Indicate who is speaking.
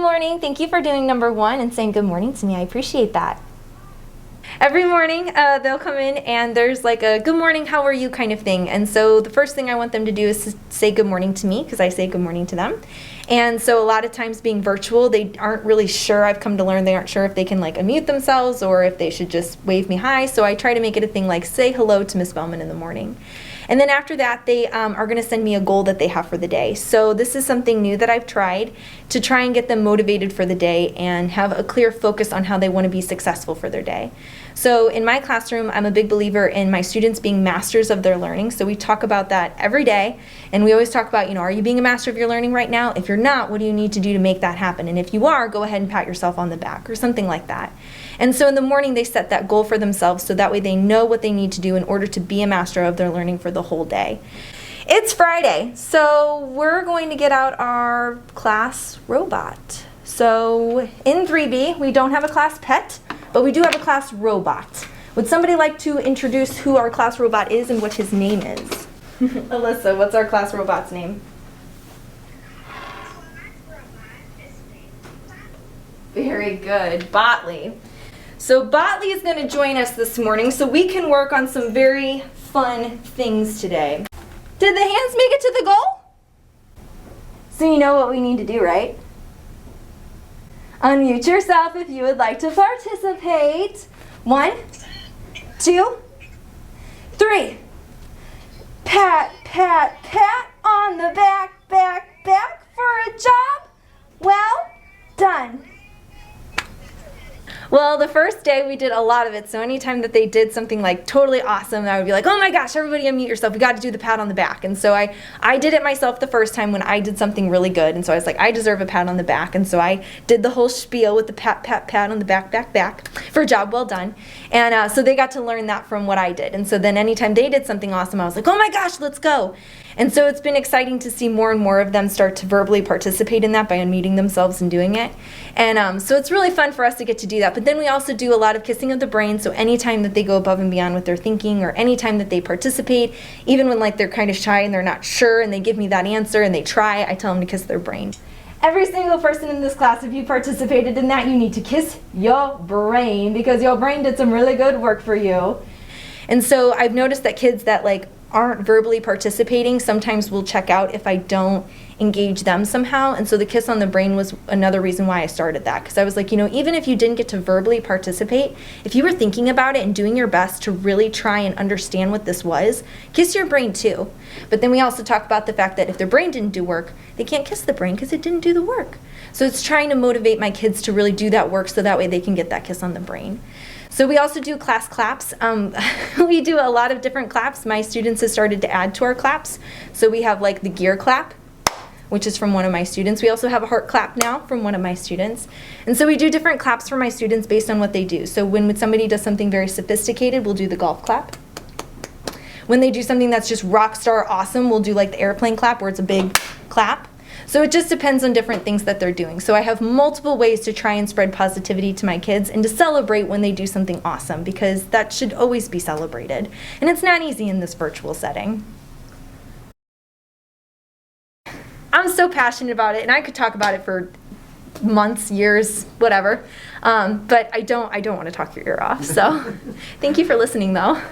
Speaker 1: morning. Thank you for doing number 1 and saying good morning to me. I appreciate that. Every morning they'll come in and there's like a good morning, how are you kind of thing. And so the first thing I want them to do is to say good morning to me because I say good morning to them. And so a lot of times being virtual, they aren't really sure. I've come to learn they aren't sure if they can like unmute themselves or if they should just wave me hi. So I try to make it a thing like say hello to Miss Behlmann in the morning. And then after that, they are going to send me a goal that they have for the day. So this is something new that I've tried to try and get them motivated for the day and have a clear focus on how they want to be successful for their day. So in my classroom, I'm a big believer in my students being masters of their learning. So we talk about that every day. And we always talk about, are you being a master of your learning right now? If you're not, what do you need to do to make that happen? And if you are, go ahead and pat yourself on the back or something like that. And so in the morning, they set that goal for themselves so that way they know what they need to do in order to be a master of their learning for the whole day. It's Friday, so we're going to get out our class robot. So in 3B, we don't have a class pet, but we do have a class robot. Would somebody like to introduce who our class robot is and what his name is? Alyssa, what's our class robot's name? Very good, Botley. So Botley is going to join us this morning so we can work on some very fun things today. Did the hands make it to the goal? So you know what we need to do, right? Unmute yourself if you would like to participate. 1, 2, 3. Pat, pat, pat on the back, back, back for a job well done. Well, the first day we did a lot of it, so anytime that they did something like totally awesome, I would be like, oh my gosh, everybody unmute yourself, we got to do the pat on the back. And so I did it myself the first time when I did something really good, and so I was like, I deserve a pat on the back, and so I did the whole spiel with the pat, pat, pat on the back, back, back for a job well done. And so they got to learn that from what I did, and so then anytime they did something awesome, I was like, oh my gosh, let's go. And so it's been exciting to see more and more of them start to verbally participate in that by unmuting themselves and doing it. And so it's really fun for us to get to do that. But then we also do a lot of kissing of the brain. So anytime that they go above and beyond with their thinking or anytime that they participate, even when like they're kind of shy and they're not sure and they give me that answer and they try, I tell them to kiss their brain. Every single person in this class, if you participated in that, you need to kiss your brain because your brain did some really good work for you. And so I've noticed that kids that like aren't verbally participating sometimes will check out if I don't engage them somehow. And so the kiss on the brain was another reason why I started that, because I was like, even if you didn't get to verbally participate, if you were thinking about it and doing your best to really try and understand what this was, kiss your brain too. But then we also talk about the fact that if their brain didn't do work, they can't kiss the brain because it didn't do the work. So it's trying to motivate my kids to really do that work so that way they can get that kiss on the brain. So we also do class claps. We do a lot of different claps. My students have started to add to our claps. So we have like the gear clap, which is from one of my students. We also have a heart clap now from one of my students. And so we do different claps for my students based on what they do. So when somebody does something very sophisticated, we'll do the golf clap. When they do something that's just rock star awesome, we'll do like the airplane clap where it's a big clap. So it just depends on different things that they're doing. So I have multiple ways to try and spread positivity to my kids and to celebrate when they do something awesome because that should always be celebrated. And it's not easy in this virtual setting. I'm so passionate about it and I could talk about it for months, years, whatever. But I don't want to talk your ear off. So thank you for listening though.